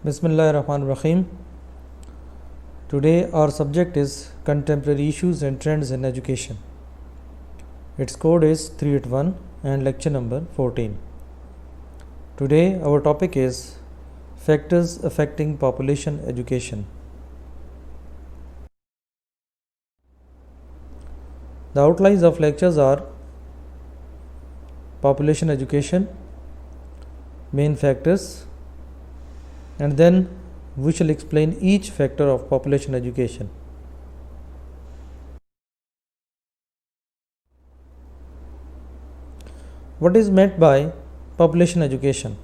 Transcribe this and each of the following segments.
Bismillahirrahmanirrahim. Today our subject is contemporary issues and trends in education. Its code is 381 and lecture number 14. Today our topic is factors affecting population education. The outlines of lectures are population education, main factors, and then we shall explain each factor of population education. What is meant by population education?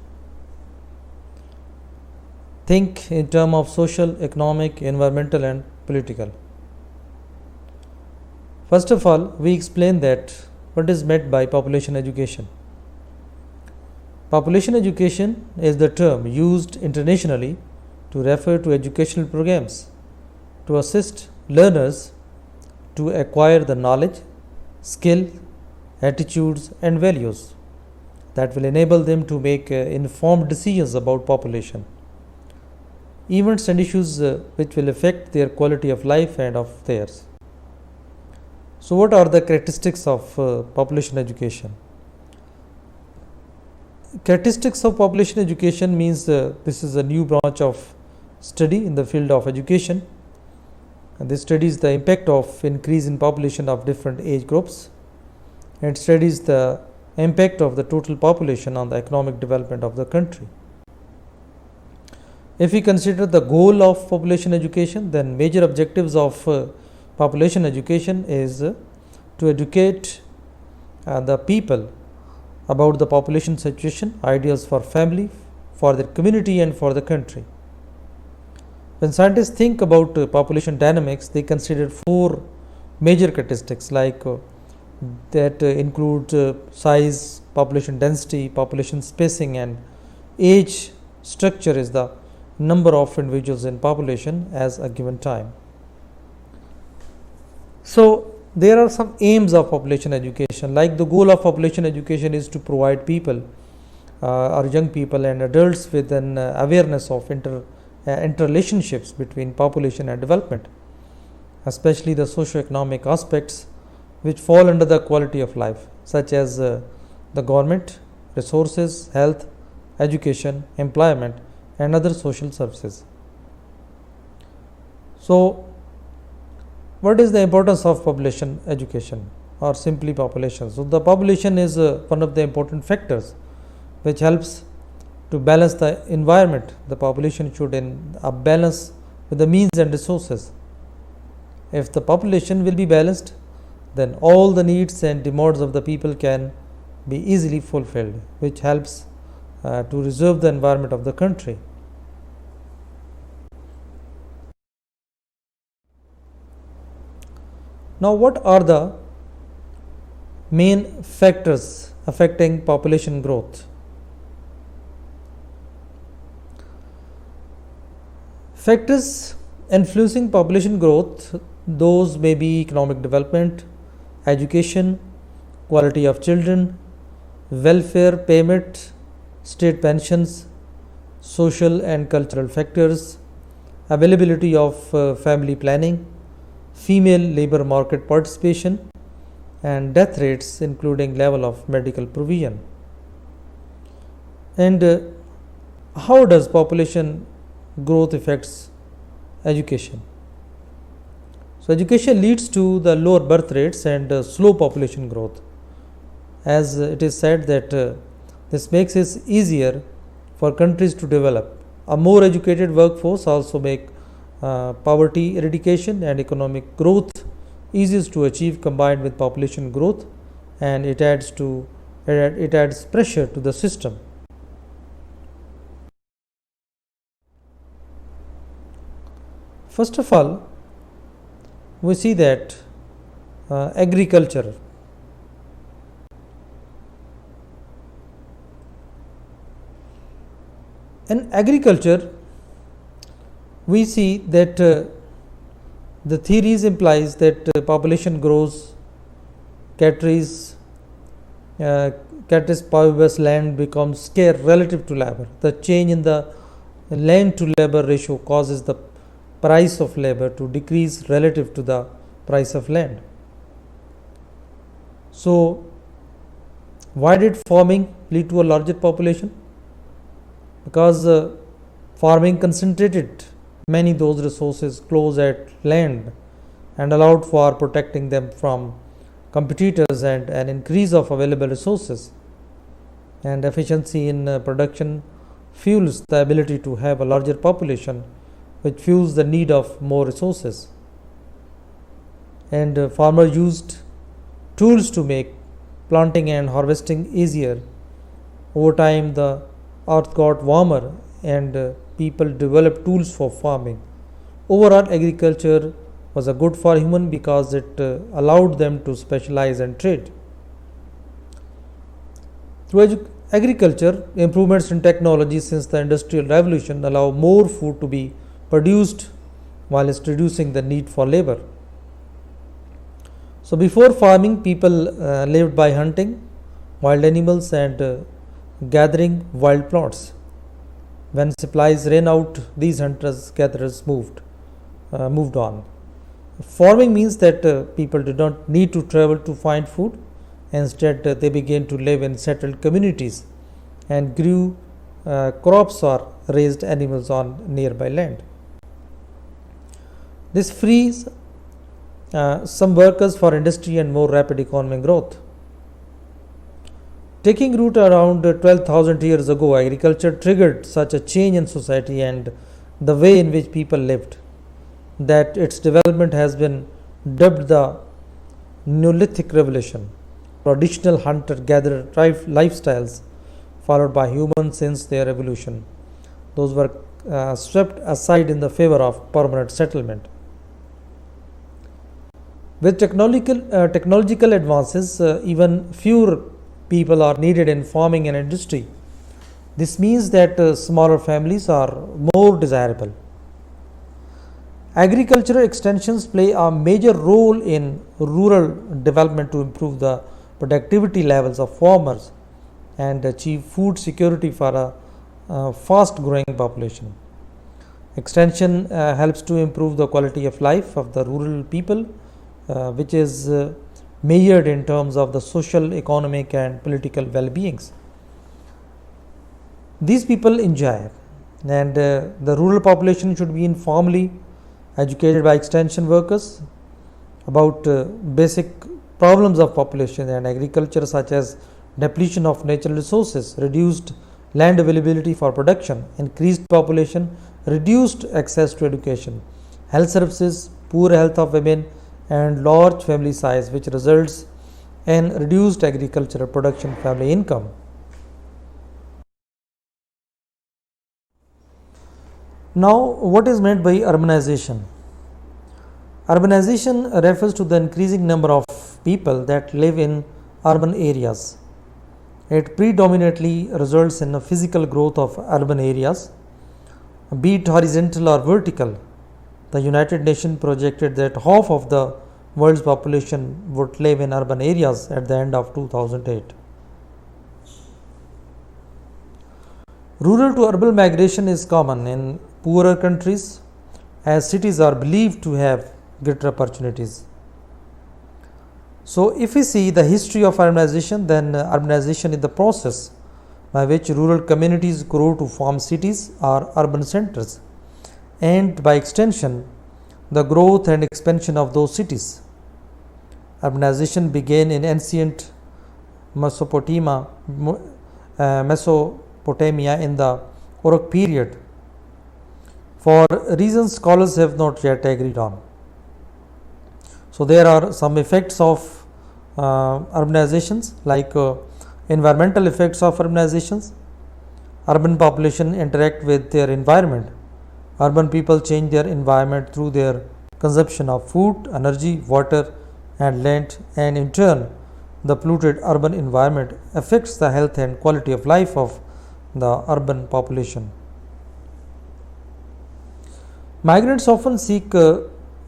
Think in terms of social, economic, environmental, and political. First of all, we explain that what is meant by population education. Population education is the term used internationally to refer to educational programs to assist learners to acquire the knowledge, skill, attitudes, and values that will enable them to make informed decisions about population, events and issues which will affect their quality of life and of theirs. So, what are the characteristics of population education? Characteristics of population education means this is a new branch of study in the field of education, and this studies the impact of increase in population of different age groups and studies the impact of the total population on the economic development of the country. If we consider the goal of population education, then major objectives of population education is to educate the people about the population situation, ideas for family, for their community, and for the country. When scientists think about population dynamics, they consider four major characteristics that include size, population density, population spacing, and age structure is the number of individuals in population as a given time. So, there are some aims of population education, like the goal of population education is to provide people or young people and adults with an awareness of interrelationships between population and development, especially the socio-economic aspects which fall under the quality of life, such as the government, resources, health, education, employment, and other social services. So, what is the importance of population education or simply population? So, the population is one of the important factors which helps to balance the environment. The population should in a balance with the means and resources. If the population will be balanced, then all the needs and demands of the people can be easily fulfilled, which helps to preserve the environment of the country. Now, what are the main factors affecting population growth? Factors influencing population growth, those may be economic development, education, quality of children, welfare payment, state pensions, social and cultural factors, availability of family planning, female labor market participation, and death rates, including level of medical provision. And how does population growth affects education? So, education leads to the lower birth rates and slow population growth, as it is said that this makes it easier for countries to develop. A more educated workforce also make poverty eradication and economic growth easiest to achieve combined with population growth, and it adds pressure to the system. First of all, we see that agriculture. In agriculture, we see that the theories implies that population grows, catches biomass land becomes scarce relative to labor. The change in the land to labor ratio causes the price of labor to decrease relative to the price of land. So, why did farming lead to a larger population? Because farming concentrated many those resources close at land and allowed for protecting them from competitors and an increase of available resources. And efficiency in production fuels the ability to have a larger population, which fuels the need of more resources. And farmers used tools to make planting and harvesting easier. Over time, the earth got warmer and people developed tools for farming. Overall, agriculture was a good for human because it allowed them to specialize and trade. Through agriculture, improvements in technology since the industrial revolution allow more food to be produced whilst reducing the need for labor. So before farming, people lived by hunting wild animals and gathering wild plants. When supplies ran out, these hunters gatherers moved on. Farming means that people did not need to travel to find food. Instead, they began to live in settled communities and grew crops or raised animals on nearby land. This frees some workers for industry and more rapid economic growth. Taking root around 12,000 years ago, agriculture triggered such a change in society and the way in which people lived that its development has been dubbed the Neolithic Revolution. Traditional hunter-gatherer lifestyles followed by humans since their evolution. Those were swept aside in the favor of permanent settlement. With technological advances, even fewer people are needed in farming and industry. This means that smaller families are more desirable. Agricultural extensions play a major role in rural development to improve the productivity levels of farmers and achieve food security for a fast growing population. Extension helps to improve the quality of life of the rural people, which is measured in terms of the social, economic, and political well beings. These people enjoy, and the rural population should be informally educated by extension workers about basic problems of population and agriculture, such as depletion of natural resources, reduced land availability for production, increased population, reduced access to education, health services, poor health of women, and large family size, which results in reduced agricultural production family income. Now, what is meant by urbanization? Urbanization refers to the increasing number of people that live in urban areas. It predominantly results in a physical growth of urban areas, be it horizontal or vertical. The United Nations projected that half of the world's population would live in urban areas at the end of 2008. Rural to urban migration is common in poorer countries as cities are believed to have greater opportunities. So, if we see the history of urbanization, then urbanization is the process by which rural communities grow to form cities or urban centers, and by extension, the growth and expansion of those cities. Urbanization began in ancient Mesopotamia in the Uruk period, for reasons scholars have not yet agreed on. So, there are some effects of urbanizations, like environmental effects of urbanizations. Urban population interact with their environment. Urban people change their environment through their consumption of food, energy, water, and land, and in turn, the polluted urban environment affects the health and quality of life of the urban population. Migrants often seek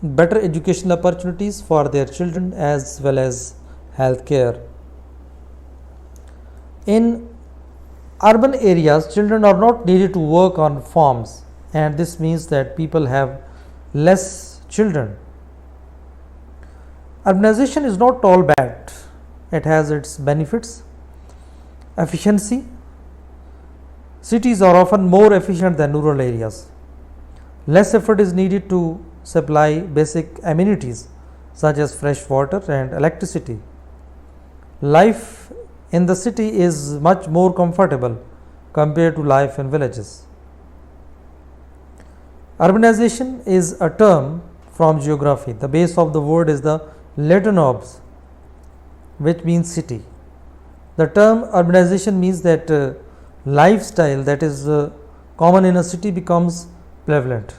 better educational opportunities for their children as well as health care. In urban areas, children are not needed to work on farms, and this means that people have less children. Urbanization is not all bad, it has its benefits. Efficiency. Cities are often more efficient than rural areas. Less effort is needed to supply basic amenities such as fresh water and electricity. Life in the city is much more comfortable compared to life in villages. Urbanization is a term from geography. The base of the word is the Latin urbs, which means city. The term urbanization means that lifestyle that is common in a city becomes prevalent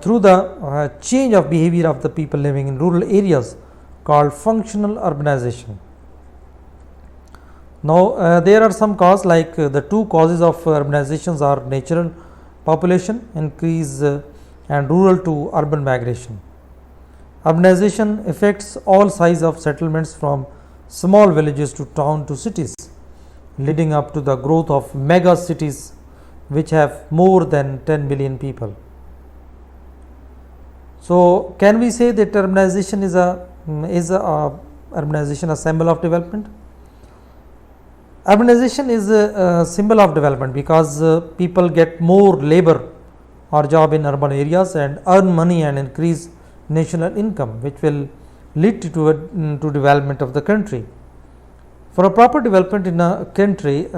through the change of behavior of the people living in rural areas, called functional urbanization. Now, there are some causes, like the two causes of urbanizations are natural population increase and rural to urban migration. Urbanization affects all size of settlements from small villages to town to cities, leading up to the growth of mega cities which have more than 10 million people. So, can we say that urbanization is a symbol of development? Urbanization is a symbol of development because people get more labor or job in urban areas and earn money and increase national income, which will lead to development of the country. For a proper development in a country,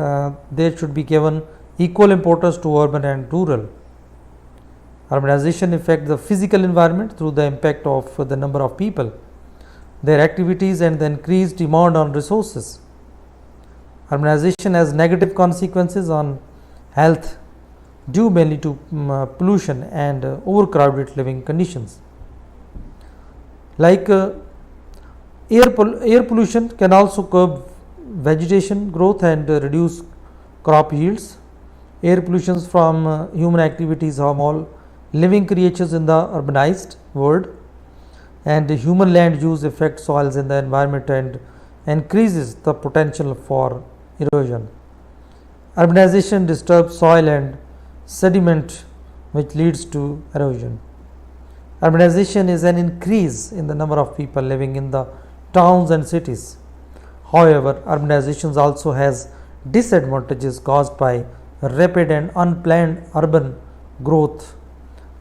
there should be given equal importance to urban and rural. Urbanization affects the physical environment through the impact of the number of people, their activities and the increased demand on resources. Urbanization has negative consequences on health due mainly to pollution and overcrowded living conditions. Like air pollution can also curb vegetation growth and reduce crop yields. Air pollution from human activities harm all living creatures in the urbanized world, and human land use affects soils in the environment and increases the potential for erosion. Urbanization disturbs soil and sediment, which leads to erosion. Urbanization is an increase in the number of people living in the towns and cities. However, urbanization also has disadvantages caused by rapid and unplanned urban growth,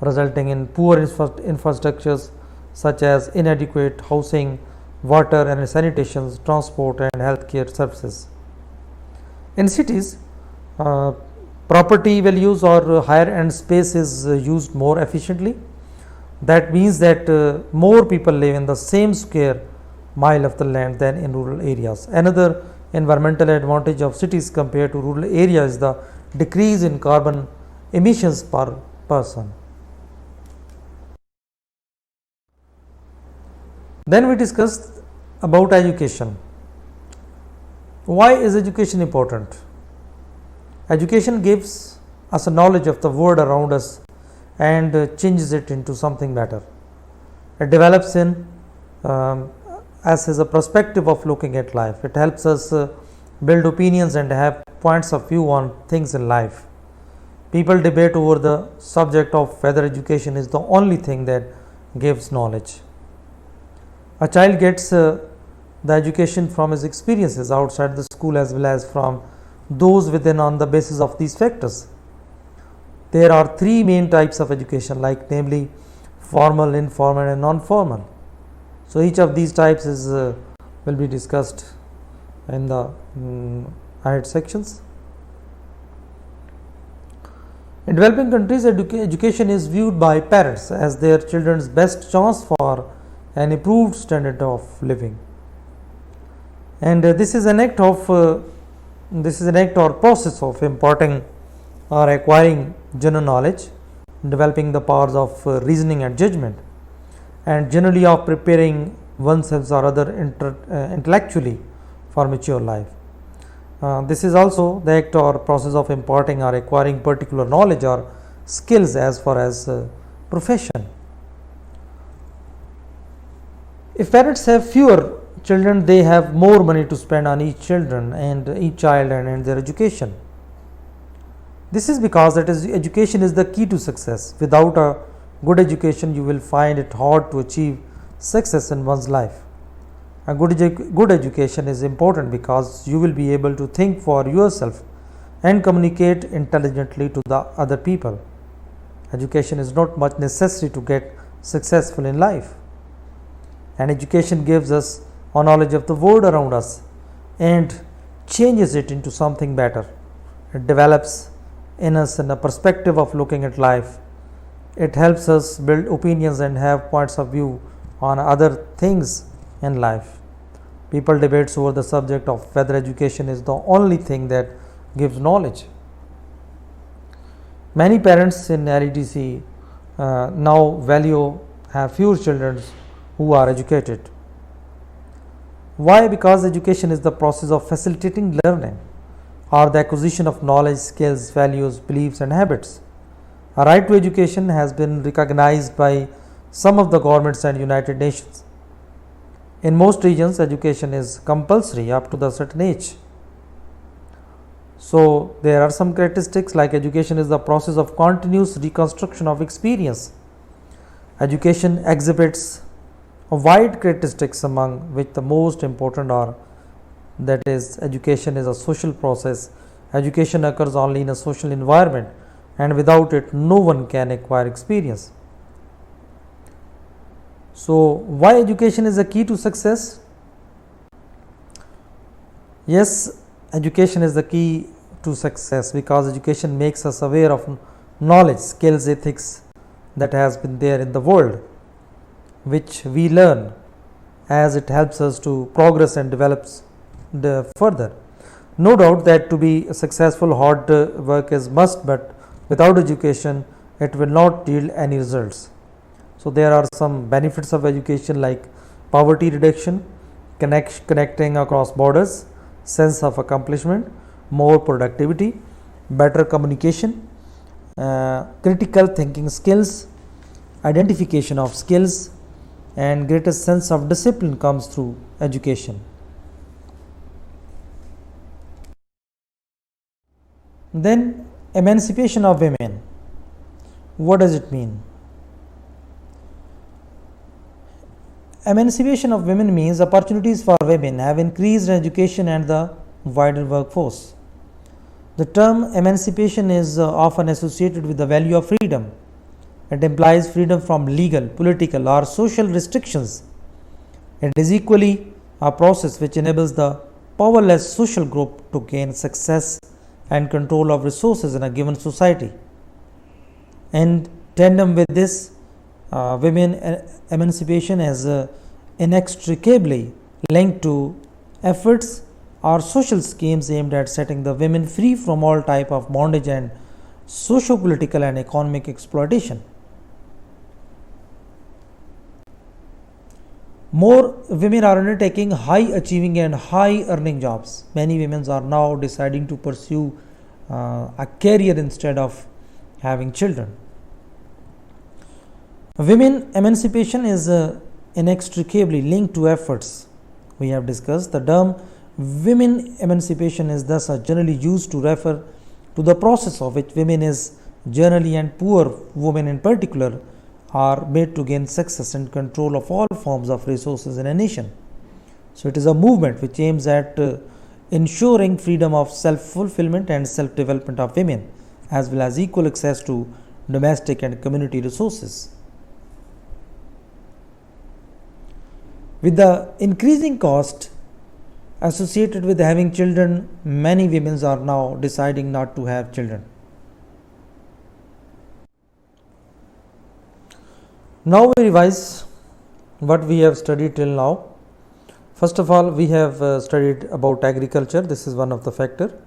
resulting in poor infrastructures such as inadequate housing, water and sanitation, transport and healthcare services. In cities, property values or higher end space is used more efficiently. That means that more people live in the same square mile of the land than in rural areas. Another environmental advantage of cities compared to rural areas is the decrease in carbon emissions per person. Then we discussed about education. Why is education important? Education gives us a knowledge of the world around us and changes it into something better. It develops in us as a perspective of looking at life. It helps us build opinions and have points of view on things in life. People debate over the subject of whether education is the only thing that gives knowledge. A child gets the education from his experiences outside the school as well as from those within on the basis of these factors. There are three main types of education, like namely formal, informal and non-formal. So each of these types is will be discussed in the ahead sections. In developing countries, education is viewed by parents as their children's best chance for an improved standard of living, and this is an act or process of imparting or acquiring general knowledge, developing the powers of reasoning and judgment, and generally of preparing oneself or other intellectually for mature life. This is also the act or process of imparting or acquiring particular knowledge or skills as far as profession. If parents have fewer children, they have more money to spend on each child and their education. This is because education is the key to success. Without a good education, you will find it hard to achieve success in one's life. A good education is important because you will be able to think for yourself and communicate intelligently to the other people. Education is not much necessary to get successful in life. And education gives us a knowledge of the world around us and changes it into something better. It develops in us a perspective of looking at life. It helps us build opinions and have points of view on other things in life. People debate over the subject of whether education is the only thing that gives knowledge. Many parents in LEDC now have fewer children who are educated. Why? Because education is the process of facilitating learning or the acquisition of knowledge, skills, values, beliefs and habits. A right to education has been recognized by some of the governments and United Nations. In most regions, education is compulsory up to a certain age. So, there are some characteristics like education is the process of continuous reconstruction of experience. Education exhibits a wide characteristics, among which the most important are that is, education is a social process. Education occurs only in a social environment, and without it no one can acquire experience. So, why education is a key to success? Yes, education is the key to success because education makes us aware of knowledge, skills, ethics that has been there in the world, which we learn as it helps us to progress and develops further. No doubt that to be successful, hard work is must, but without education it will not yield any results. So, there are some benefits of education like poverty reduction, connecting across borders, sense of accomplishment, more productivity, better communication, critical thinking skills, identification of skills, and greater sense of discipline comes through education. Then, emancipation of women. What does it mean? Emancipation of women means opportunities for women have increased in education and the wider workforce. The term emancipation is often associated with the value of freedom. It implies freedom from legal, political, or social restrictions. It is equally a process which enables the powerless social group to gain success and control of resources in a given society. In tandem with this, women emancipation is inextricably linked to efforts or social schemes aimed at setting the women free from all type of bondage and socio-political and economic exploitation. More women are undertaking high achieving and high earning jobs. Many women are now deciding to pursue a career instead of having children. Women emancipation is inextricably linked to efforts we have discussed. The term women emancipation is thus generally used to refer to the process of which women is generally and poor women in particular are made to gain success and control of all forms of resources in a nation. So, it is a movement which aims at ensuring freedom of self-fulfillment and self-development of women as well as equal access to domestic and community resources. With the increasing cost associated with having children, many women are now deciding not to have children. Now we revise what we have studied till now. First of all, we have studied about agriculture. This is one of the factor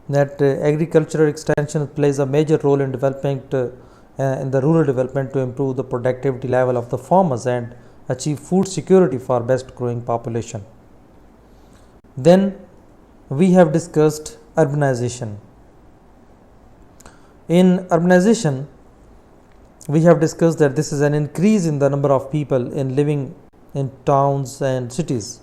that agricultural extension plays a major role in development in the rural development to improve the productivity level of the farmers and achieve food security for best growing population. Then we have discussed urbanization. In urbanization, we have discussed that this is an increase in the number of people in living in towns and cities.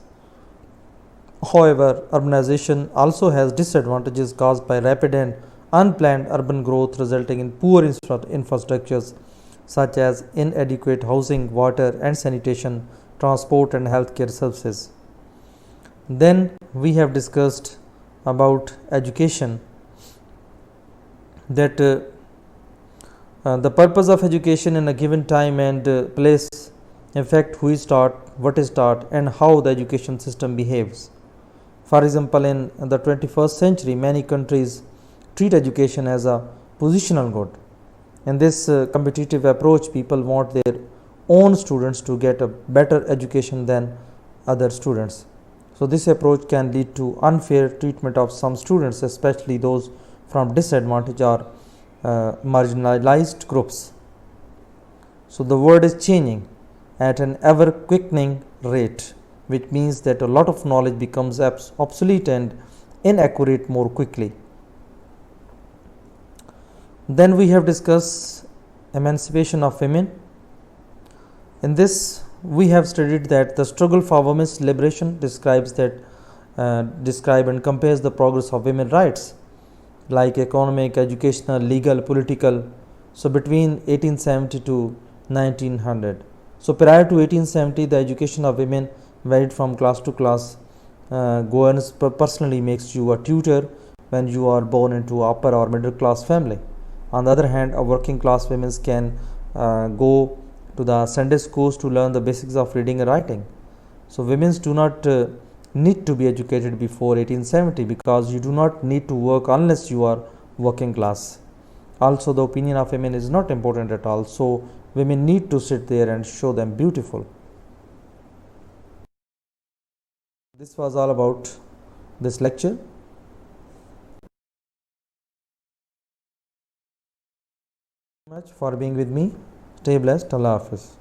However, urbanization also has disadvantages caused by rapid and unplanned urban growth, resulting in poor infrastructures such as inadequate housing, water and sanitation, transport and healthcare services. Then we have discussed about education, that the purpose of education in a given time and place affect who is taught, what is taught and how the education system behaves. For example, in the 21st century, many countries treat education as a positional good. In this competitive approach, people want their own students to get a better education than other students. So this approach can lead to unfair treatment of some students, especially those from disadvantaged or marginalized groups. So the world is changing at an ever quickening rate, which means that a lot of knowledge becomes obsolete and inaccurate more quickly. Then we have discussed emancipation of women. In this, we have studied that the struggle for women's liberation describe and compares the progress of women's rights, like economic, educational, legal, political. So between 1870 to 1900. So prior to 1870, the education of women varied from class to class. Governance personally makes you a tutor when you are born into upper or middle class family. On the other hand, a working class women can go to the Sunday schools to learn the basics of reading and writing. So women do not need to be educated before 1870, because you do not need to work unless you are working class. Also, the opinion of women is not important at all. So women need to sit there and show them beautiful. This was all about this lecture. Much for being with me. Stay blessed. Allah Hafiz.